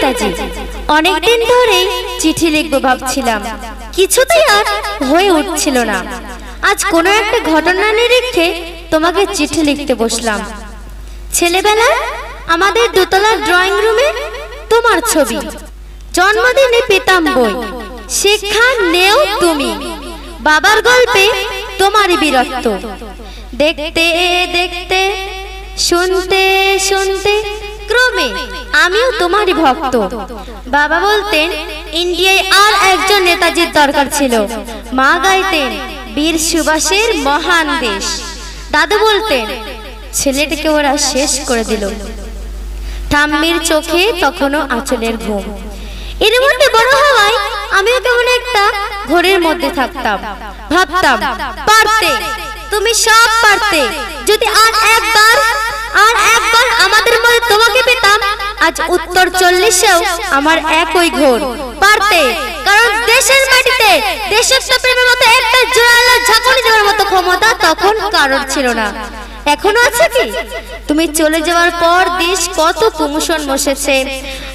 নেতাজি, অনেকদিন ধরে চিঠি লিখবো ভাবছিলাম, কিছুতেই আর হয়ে উঠছিল না। আজ কোনো একটা ঘটনা নিরিখে তোমাকে চিঠি লিখতে বসলাম। ছেলেবেলায় আমাদের দোতলার ড্রয়িং রুমে তোমার ছবি, জন্মদিনে পেতাম বই, শিক্ষা নেও তুমি, বাবার গল্পে তোমারই বীরত্ব। দেখতে দেখতে শুনতে শুনতে ক্রমে আমিও তোমারই ভক্ত। বাবা বলতেন ইন্ডিয়ায় আর একজন নেতাজির দরকার ছিল, মা গাইতেন বীর সুভাষের মহান দেশ। দাদু বলতেন ছেলেটাকে ওরা শেষ করে দিল। ঠাম্মির চোখে তখনও আঁচলের ঘুম। এর মধ্যে বড় হওয়ায় আমিও কেমন একটা ঘোরের মধ্যে থাকতাম, ভাবতাম পারতে, তুমি সব পারতে। যদি আর একবার আমাদের মধ্যে তোমাকে পেতাম, আজ উত্তর 40-এও আমার একই ঘোর, পারতে। কারণ দেশের মাটিতে দেশপ্রেমের মতো একটা জোরালো ঝাঁকুনি দেওয়ার মতো ক্ষমতা তখন কারোর ছিল না। এখনো আছে কি? তুমি চলে যাওয়ার পর দেশ কত প্রমোশন বসেছে।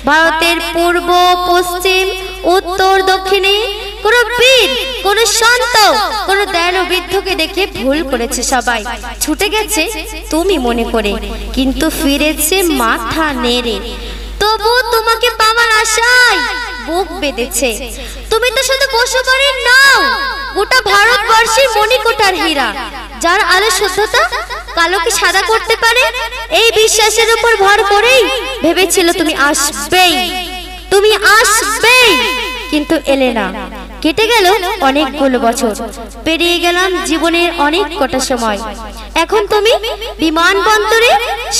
ভারতের পূর্ব পশ্চিম উত্তর দক্ষিণে কোন বীর, কোন সন্ত, কোন দয়ালু বৃদ্ধকে দেখে ভুল করেছে সবাই, ছুটে গেছে তুমি মনে করে, কিন্তু ফিরেছে মাথা নেড়ে। তবু তোমাকে পাওয়ার আশায় বুক বেঁধেছে। তুমি তো শুধু বসুবাড়ির নাও, গোটা ভারতবর্ষের মণিকোঠার হীরা, যার আলো শুদ্ধতা কালোকে সাদা করতে পারে। এই বিশ্বাসের উপর ভর করেই ভেবেছিল তুমি আসবেই, তুমি আসবেই, কিন্তু এলে না। কেটে গেল অনেকগুলো বছর, পেরিয়ে গেলাম জীবনের অনেক কটা সময়। এখন তুমি বিমানবন্দরে,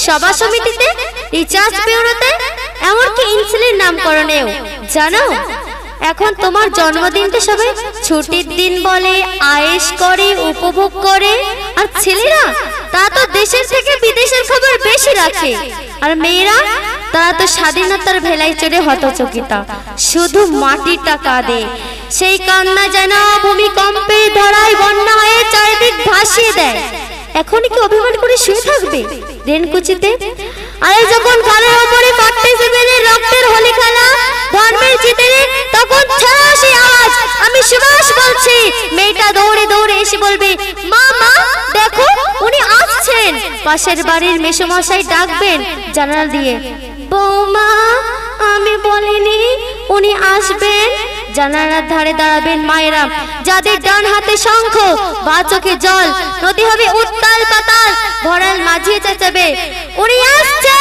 সভা সমিতিতে, রিচার্জ ব্যুরোতে, এমনকি ইনসুলিন নামকরণেও, জানো এখন তোমার জন্মদিনটা সবাই ছুটির দিন বলে, আয়েশ করে, উপভোগ করে। আর ছেলেরা তারা তো দেশের থেকে বিদেশের খবর বেশি রাখে, আর মেয়েরা তারা তো স্বাধীনতার ভেলায় চড়ে হতচকিতা, শুধু মাটিটা কাঁদে। সেই কান্না যেন ভূমিকম্পে ধরায় বন্যা হয়ে চারিদিক ভাসিয়ে দেয়। এখন কি অভিমান করে শুয়ে থাকবে রেনকুচিতে? আরে যখন ঘরের উপরে 47-এর রক্তের হোলি খেলা, ধর্মের জিতেরে, তখন ছাড়াশি আওয়াজ, আমি সুভাষ বলছি। মেয়েটা দৌড়ে দৌড়ে এসে বলবে, মা মা দেখো উনি আসছেন। পাশের বাড়ির মেসোমশাই ডাকবেন জানালা দিয়ে, বৌমা আমি বলিনি উনি আসবেন। জানালার ধারে দাঁড়াবেন মায়েরা, যাদের ডান হাতে শঙ্খ, বা চোখে জল, নদী হবে উত্তাল পাতাল, ভরাল মাঝিয়ে চেঁচাবে, উনি আসছেন।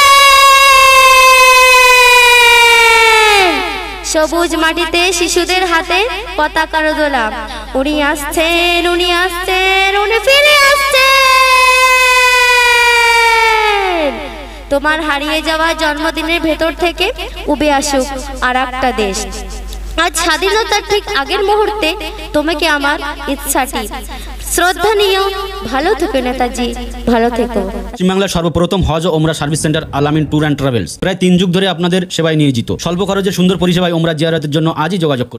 সবুজ মাটিতে শিশুদের হাতে পতাকার দোলা, উনি আসছেন, উনি আসছেন, উনি ফিরে আসছেন। তোমার হারিয়ে যাওয়া জন্মদিনের ভেতর থেকে উবে আসুক আর একটা দেশ। আজ স্বাধীনতার ঠিক আগের মুহূর্তে তোমাকে আমার ইচ্ছাটি শ্রদ্ধা নিও। ভালো থেকো নেতাজি, ভালো থেকো। পশ্চিমবাংলার সর্বপ্রথম হজ ও ওমরা সার্ভিস সেন্টার আলামিন ট্যুর অ্যান্ড ট্রাভেলস প্রায় 3 যুগ ধরে আপনাদের সেবায় নিয়োজিত। স্বল্প খরচে সুন্দর পরিষেবায় ওমরা জিয়ারতের জন্য আজই যোগাযোগ করুন।